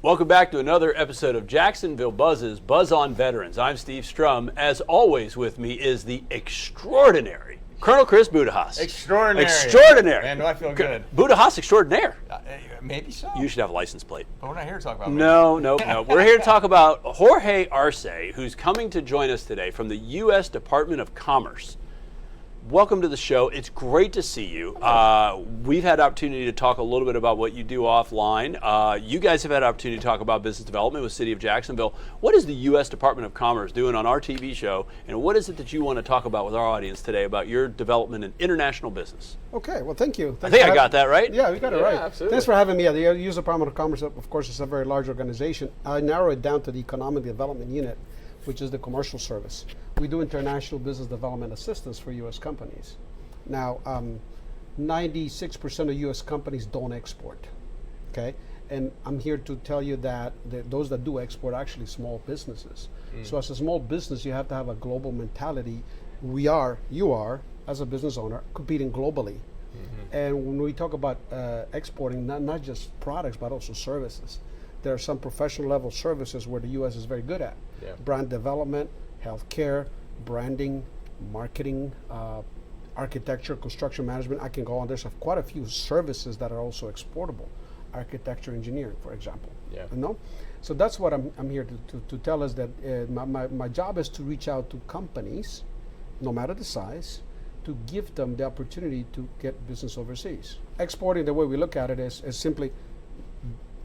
Welcome back to another episode of Jacksonville Buzz's Buzz on Veterans. I'm Steve Strum. As always, with me is the extraordinary Colonel Chris Budihas. Extraordinary. Extraordinary. Man, do I feel good. Budihas extraordinaire. Maybe so. You should have a license plate. But we're not here to talk about No. We're here to talk about Jorge Arce, who's coming to join us today from the U.S. Department of Commerce. Welcome to the show. It's great to see you. We've had opportunity to talk a little bit about what you do offline. You guys have had opportunity to talk about business development with City of Jacksonville. What is the U.S. Department of Commerce doing on our TV show, and what is it that you want to talk about with our audience today about your development in international business? Okay, well, thank you. I think I got that right. Yeah, we got it right. Absolutely. Thanks for having me. The U.S. Department of Commerce, of course, is a very large organization. I narrow it down to the Economic Development Unit, which is the commercial service. We do international business development assistance for U.S. companies. Now, 96% of U.S. companies don't export, okay? And I'm here to tell you that those that do export are actually small businesses. So as a small business, you have to have a global mentality. You are, as a business owner, competing globally. And when we talk about exporting, not just products, but also services. There are some professional level services where the U.S. is very good at. Yeah. Brand development, healthcare, branding, marketing, architecture, construction management. I can go on. There's quite a few services that are also exportable. Architecture, engineering, for example. Yeah. You know? So that's what I'm here to tell us, that my job is to reach out to companies, no matter the size, to give them the opportunity to get business overseas. Exporting, the way we look at it, is simply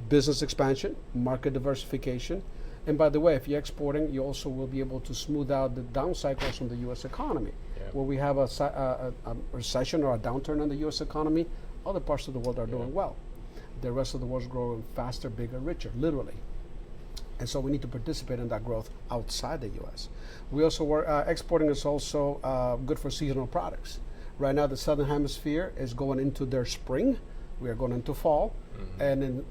business expansion, market diversification. And by the way, if you're exporting, you also will be able to smooth out the down cycles from the U.S. economy. Yeah. Where we have a recession or a downturn in the U.S. economy, other parts of the world are doing well. The rest of the world's growing faster, bigger, richer, literally. And so we need to participate in that growth outside the U.S. We also work, exporting is also good for seasonal products. Right now, the Southern Hemisphere is going into their spring. We are going into fall. And in,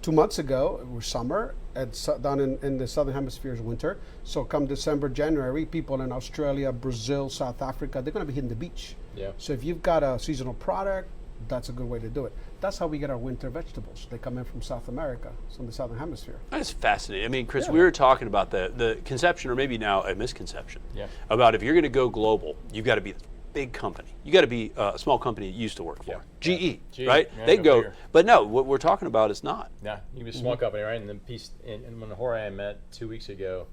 2 months ago, it was summer, and down in the Southern Hemisphere is winter. So come December, January, people in Australia, Brazil, South Africa, they're going to be hitting the beach. Yeah. So if you've got a seasonal product, that's a good way to do it. That's how we get our winter vegetables. They come in from South America, from the Southern Hemisphere. That's fascinating. I mean, Chris, we were talking about the conception, or maybe now a misconception, about if you're going to go global, you've got to be big company. You got to be a small company you used to work for. GE, right? Yeah, they go, bigger. But no, what we're talking about is not. Yeah, you be a small company, right? And then and when Jorge and I met 2 weeks ago,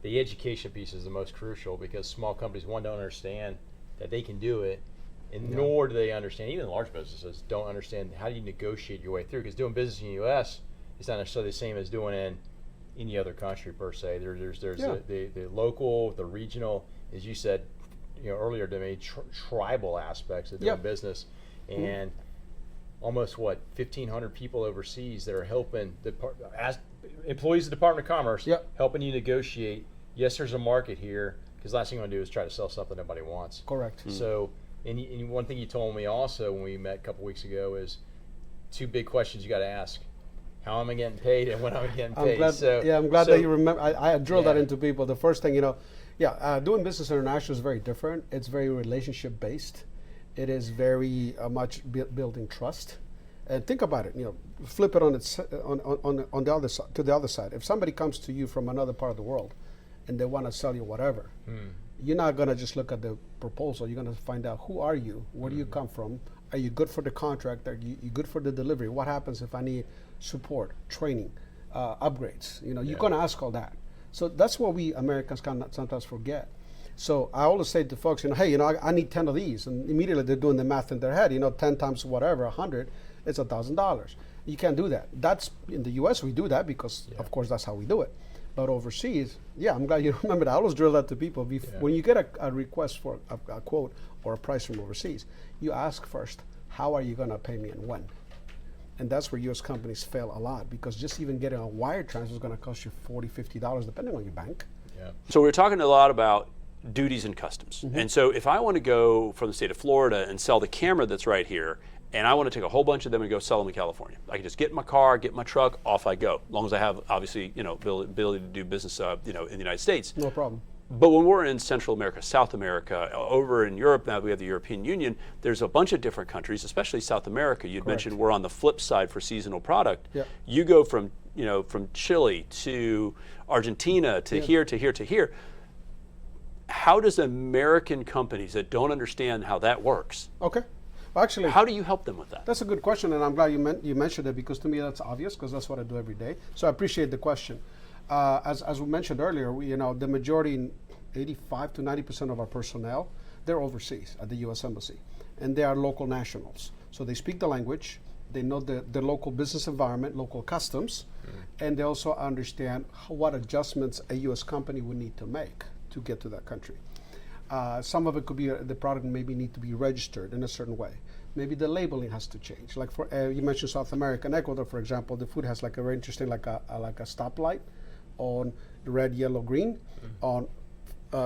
the education piece is the most crucial, because small companies, one, don't understand that they can do it, and nor do they understand, even large businesses don't understand how do you negotiate your way through, because doing business in the U.S. is not necessarily the same as doing in any other country per se. There's the local, the regional, as you said, earlier to me, tribal aspects of doing business, and almost 1,500 people overseas that are helping as employees of the Department of Commerce, helping you negotiate. Yes, there's a market here, because last thing you want to do is try to sell something nobody wants. Correct. So, and one thing you told me also when we met a couple weeks ago is 2 big questions you got to ask: how am I getting paid, and when am I getting paid? I'm glad that you remember. I drilled that into people. The first thing, doing business international is very different. It's very relationship based. It is very much building trust. And think about it. Flip it on the other side, to the other side. If somebody comes to you from another part of the world, and they want to sell you whatever, you're not going to just look at the proposal. You're going to find out, who are you? Where do you come from? Are you good for the contract? Are you good for the delivery? What happens if I need support, training, upgrades? You're going to ask all that. So that's what we Americans can sometimes forget. So I always say to folks, hey, I need 10 of these, and immediately they're doing the math in their head. 10 times whatever, 100, it's $1,000. You can't do that. That's in the U.S. we do that because, of course, that's how we do it. But overseas, I'm glad you remember that. I always drill that to people. When you get a request for a quote or a price from overseas, you ask first, how are you going to pay me and when? And that's where U.S. companies fail a lot, because just even getting a wire transfer is going to cost you $40, $50, depending on your bank. Yeah. So we're talking a lot about duties and customs. And so if I want to go from the state of Florida and sell the camera that's right here, and I want to take a whole bunch of them and go sell them in California, I can just get in my car, get my truck, off I go. As long as I have, obviously, ability to do business, in the United States. No problem. But when we're in Central America, South America, over in Europe now we have the European Union, there's a bunch of different countries, especially South America. You'd mentioned we're on the flip side for seasonal product. Yep. You go from Chile to Argentina to here to here to here. How does American companies that don't understand how that works, Okay. Well, actually, how do you help them with that? that's a good question, and I'm glad you mentioned it, because to me that's obvious, because that's what I do every day. So I appreciate the question. As we mentioned earlier, the majority, 85 to 90% of our personnel, they're overseas at the U.S. Embassy, and they are local nationals. So they speak the language, they know the local business environment, local customs, and they also understand what adjustments a U.S. company would need to make to get to that country. Some of it could be the product maybe need to be registered in a certain way. Maybe the labeling has to change. Like for you mentioned South America and Ecuador, for example, the food has like a very interesting like a stoplight on red, yellow, green, on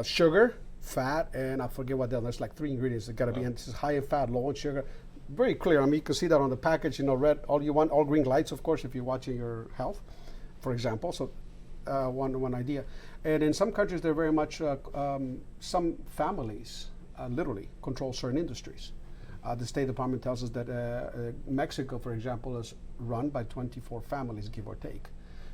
sugar, fat, and I forget what the other. There's like 3 ingredients that got to be in. This is high in fat, low in sugar. Very clear. I mean, you can see that on the package. Red, all you want, all green lights, of course, if you're watching your health, for example. So one idea. And in some countries, they're very much, some families literally control certain industries. The State Department tells us that Mexico, for example, is run by 24 families, give or take.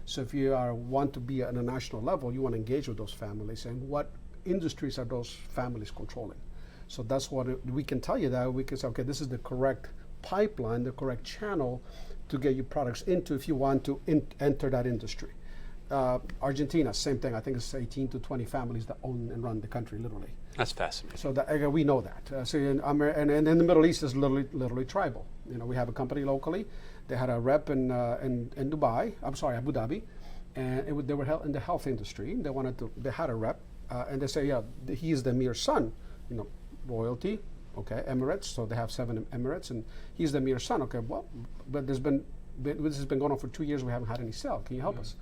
So if you want to be at a national level, you want to engage with those families, and what industries are those families controlling? So that's what we can tell you, that we can say, okay, this is the correct pipeline, the correct channel to get your products into if you want to enter that industry. Argentina, same thing. I think it's 18 to 20 families that own and run the country, literally. That's fascinating. So that, we know that. So and in the Middle East is literally tribal. We have a company locally. They had a rep in Dubai. I'm sorry, Abu Dhabi, and they were in the health industry. They had a rep, and they say, yeah, he is the Emir son. Royalty. Okay, Emirates. So they have 7 Emirates, and he's the Emir son. Okay, well, but this has been going on for 2 years. We haven't had any sale. Can you help us?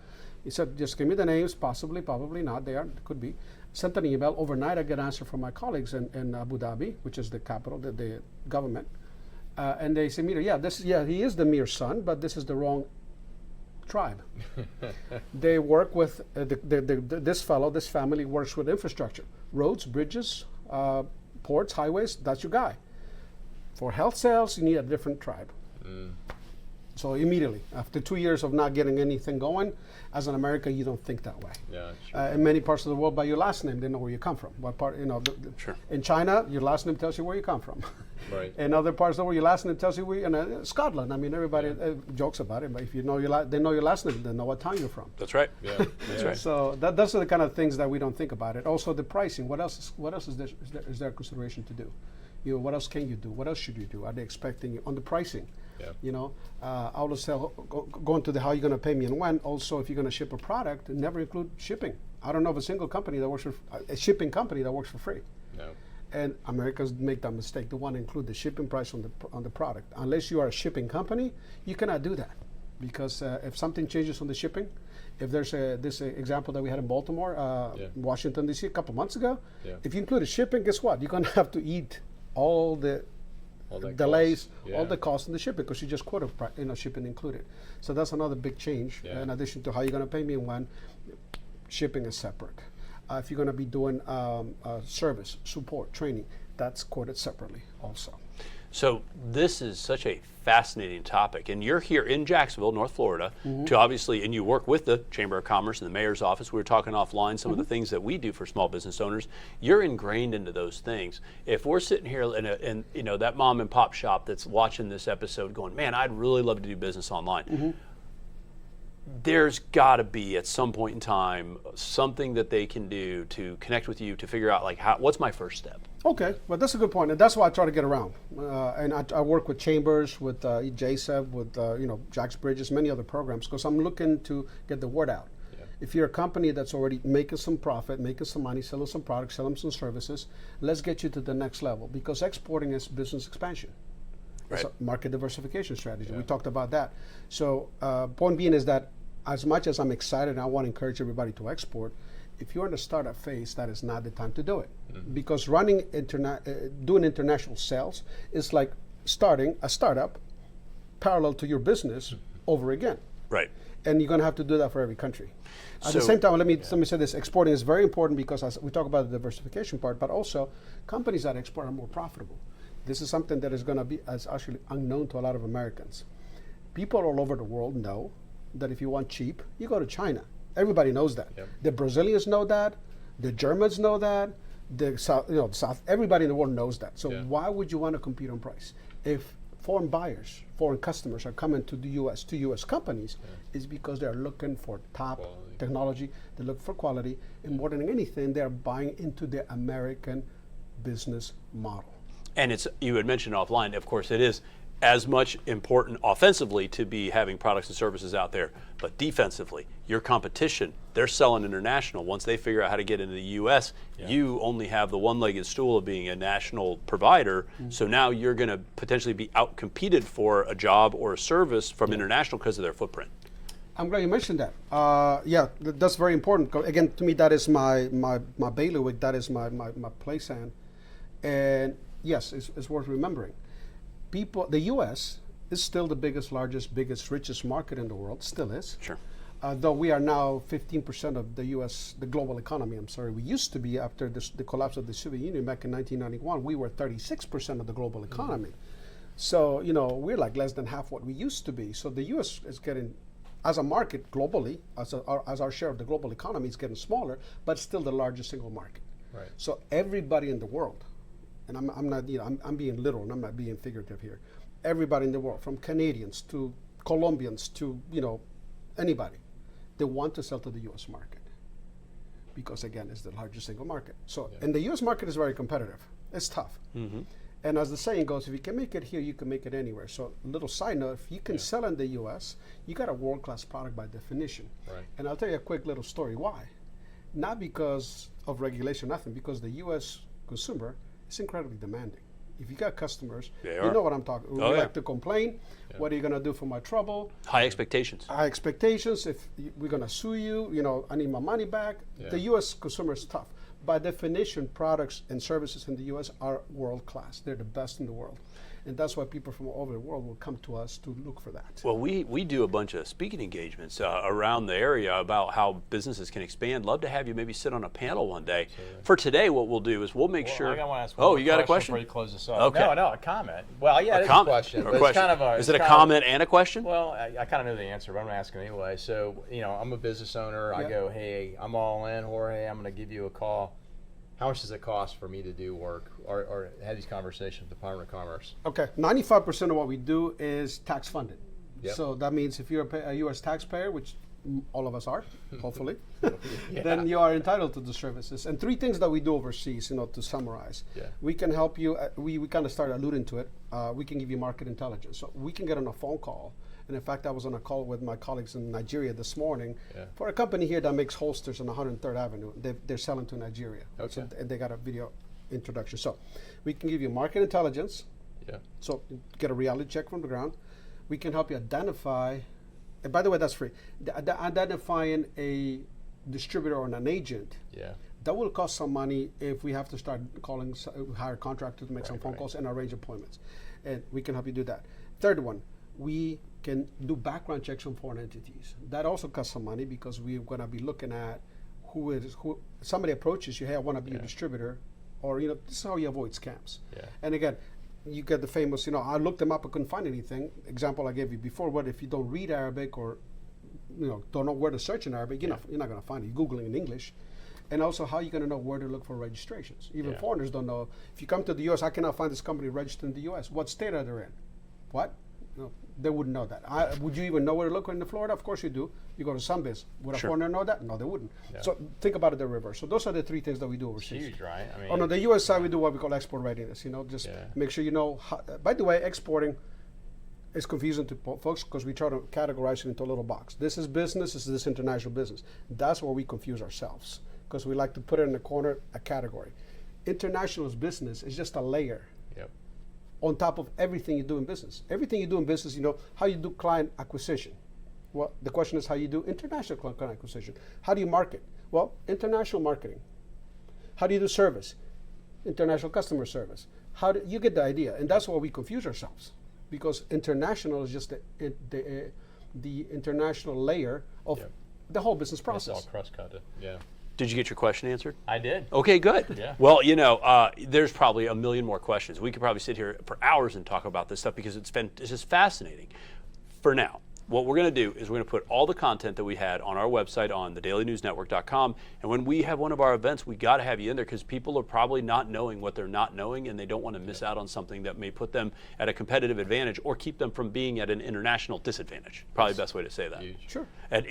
He said, just give me the names, possibly, probably not. Could be. Sent an email. Overnight, I get an answer from my colleagues in Abu Dhabi, which is the capital, the government. And they say, he is the Mir son, but this is the wrong tribe. They work with, this family works with infrastructure. Roads, bridges, ports, highways, that's your guy. For health sales, you need a different tribe. So immediately, after 2 years of not getting anything going, as an American, you don't think that way. Yeah, sure. In many parts of the world, by your last name, they know where you come from. What part? Sure. In China, your last name tells you where you come from. Right. In other parts of the world, your last name tells you where. In Scotland, I mean, everybody jokes about it, but if you know they know your last name, they know what town you're from. That's right. Yeah, That's right. So those are the kind of things that we don't think about it. Also, the pricing. What else is there consideration to do? What else can you do? What else should you do? Are they expecting you on the pricing? Yeah. I always tell, go into how you're going to pay me and when. Also, if you're going to ship a product, never include shipping. I don't know of a single company that works for a shipping company that works for free. No. And Americans make that mistake. They want to include the shipping price on the product. Unless you are a shipping company, you cannot do that, because if something changes on the shipping, if there's this example that we had in Baltimore, Washington D.C. a couple months ago, if you include shipping, guess what? You're going to have to eat all the delays, all the costs in the shipping, because you just quoted shipping included. So that's another big change. In addition to how you're going to pay me and when, shipping is separate. If you're going to be doing service, support, training, that's quoted separately also. So this is such a fascinating topic, and you're here in Jacksonville, North Florida, to obviously, and you work with the Chamber of Commerce and the Mayor's office. We were talking offline some of the things that we do for small business owners. You're ingrained into those things. If we're sitting here in that mom and pop shop that's watching this episode going, man, I'd really love to do business online. There's got to be at some point in time something that they can do to connect with you, to figure out what's my first step. Okay, well, that's a good point, and that's why I try to get around. And I work with chambers, with JSEB, with Jack's Bridges, many other programs, because I'm looking to get the word out. If you're a company that's already making some profit, making some money, selling some products, selling some services, let's get you to the next level, because exporting is business expansion. Right. It's a market diversification strategy. We talked about that. So point being is that as much as I'm excited and I want to encourage everybody to export, if you're in the startup phase, that is not the time to do it. Because doing international sales is like starting a startup parallel to your business over again. Right. And you're going to have to do that for every country. At the So- same time, let me say this: exporting is very important because as we talk about the diversification part, but also companies that export are more profitable. This is something that is going to be as actually unknown to a lot of Americans. People all over the world know that if you want cheap, you go to China. Everybody knows that. Yep. The Brazilians know that. The Germans know that. The South, everybody in the world knows that. So Yeah. why would you want to compete on price? If foreign buyers, foreign customers are coming to the U.S., to U.S. companies, is because they're looking for top Quality. technology, they look for quality, and more than anything, they're buying into the American business model. And it's, you had mentioned offline, of course, it is as much important offensively to be having products and services out there, but defensively, your competition, they're selling international. Once they figure out how to get into the U.S., you only have the one-legged stool of being a national provider, so now you're going to potentially be out-competed for a job or a service from international because of their footprint. I'm glad you mentioned that. That's very important. Again, to me, that is my bailiwick, that is my place hand. And yes, it's worth remembering. The U.S. is still the biggest, biggest, richest market in the world, still is. Sure. Though we are now 15% of the U.S., the global economy, I'm sorry. We used to be, after the collapse of the Soviet Union back in 1991, we were 36% of the global economy. So, we're like less than half what we used to be. So the U.S. is getting, as a market globally, as our share of the global economy is getting smaller, but still the largest single market. Right. So everybody in the world, and I'm not, I'm being literal and I'm not being figurative here. Everybody in the world, from Canadians to Colombians to, anybody, they want to sell to the U.S. market because, again, it's the largest single market. So, and the U.S. market is very competitive. It's tough. Mm-hmm. And as the saying goes, if you can make it here, you can make it anywhere. So, little side note, if you can sell in the U.S., you got a world-class product by definition. Right. And I'll tell you a quick little story. Why? Not because of regulation, nothing, because the U.S. consumer is incredibly demanding. If you got customers, you know what I'm talking about. We like to complain. Yeah. What are you going to do for my trouble? High expectations. High expectations. If we're going to sue you, I need my money back. Yeah. The U.S. consumer is tough. By definition, products and services in the U.S. are world class. They're the best in the world. And that's why people from all over the world will come to us to look for that. Well, we do a bunch of speaking engagements around the area about how businesses can expand. Love to have you maybe sit on a panel one day. Sure. For today, what we'll do is we'll make sure. I want to ask you got a question? Before you close this off. Okay. No, a comment. Well, yeah, it's a question. But it's kind of is it a comment and a question? Well, I kind of know the answer, but I'm going to ask it anyway. So, I'm a business owner. I go, hey, I'm all in, Jorge. I'm going to give you a call. How much does it cost for me to do work or have these conversations with the Department of Commerce? Okay, 95% of what we do is tax funded. Yep. So that means if you're a U.S. taxpayer, which all of us are, hopefully, then you are entitled to the services. And three things that we do overseas, to summarize. Yeah. We can help you, we kind of started alluding to it, we can give you market intelligence. So we can get on a phone call. And in fact, I was on a call with my colleagues in Nigeria this morning for a company here that makes holsters on 103rd Avenue. They're selling to Nigeria. Okay. So, and they got a video introduction. So we can give you market intelligence. Yeah. So get a reality check from the ground. We can help you identify, and by the way, that's free, identifying a distributor or an agent. Yeah. That will cost some money if we have to start hire contractors to make some phone calls and arrange appointments. And we can help you do that. Third one, we can do background checks on foreign entities. That also costs some money because we're going to be looking at who somebody approaches you, hey, I want to be a distributor, or this is how you avoid scams. Yeah. And again, you get the famous, I looked them up, I couldn't find anything. Example I gave you before, but if you don't read Arabic or don't know where to search in Arabic, you're not going to find it. You're Googling in English. And also, how are you going to know where to look for registrations? Even foreigners don't know. If you come to the U.S., I cannot find this company registered in the U.S. What state are they in? What? No, they wouldn't know that. Would you even know where to look in Florida? Of course you do. You go to Sunbiz. Would a foreigner know that? No, they wouldn't. Yeah. So think about it the reverse. So those are the three things that we do overseas. It's huge, right? I mean, on the U.S. side, we do what we call export readiness. Just make sure you know. By the way, exporting is confusing to folks because we try to categorize it into a little box. This is business. This is international business. That's where we confuse ourselves because we like to put it in the corner, a category. International business is just a layer. Yep. On top of everything you do in business. Everything you do in business, how you do client acquisition. Well, the question is how you do international client acquisition. How do you market? Well, international marketing. How do you do service? International customer service. You get the idea. And that's why we confuse ourselves. Because international is just the international layer of the whole business It's process. all cross-cut. Yeah. Did you get your question answered? I did. Okay, good. Yeah. Well, there's probably a million more questions. We could probably sit here for hours and talk about this stuff because it's just fascinating. For now, what we're going to do is we're going to put all the content that we had on our website on thedailynewsnetwork.com. And when we have one of our events, we got to have you in there because people are probably not knowing what they're not knowing, and they don't want to miss out on something that may put them at a competitive advantage or keep them from being at an international disadvantage. Probably the best way to say that. Huge. Sure. And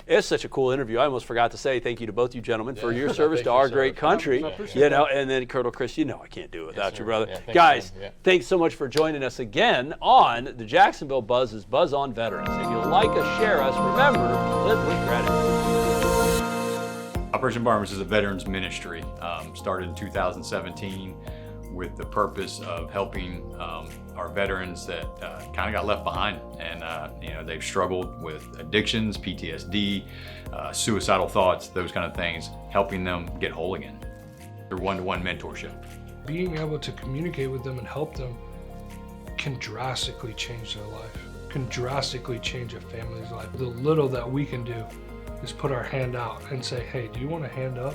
it's such a cool interview. I almost forgot to say thank you to both you gentlemen for your service Thank to you, our sir. great country. I appreciate And then Colonel Chris, I can't do it without you, sir. brother. Yeah, thanks, Guys, man. Yeah. thanks so much for joining us again on the Jacksonville Buzz's Buzz on Veterans. If you like us, share us. Remember, live with gratitude. Operation Barnabas is a veterans ministry, started in 2017 with the purpose of helping our veterans that kind of got left behind, and they've struggled with addictions, PTSD, suicidal thoughts, those kind of things, helping them get whole again through one-to-one mentorship. Being able to communicate with them and help them can drastically change their life, can drastically change a family's life. The little that we can do is put our hand out and say, hey, do you want a hand up?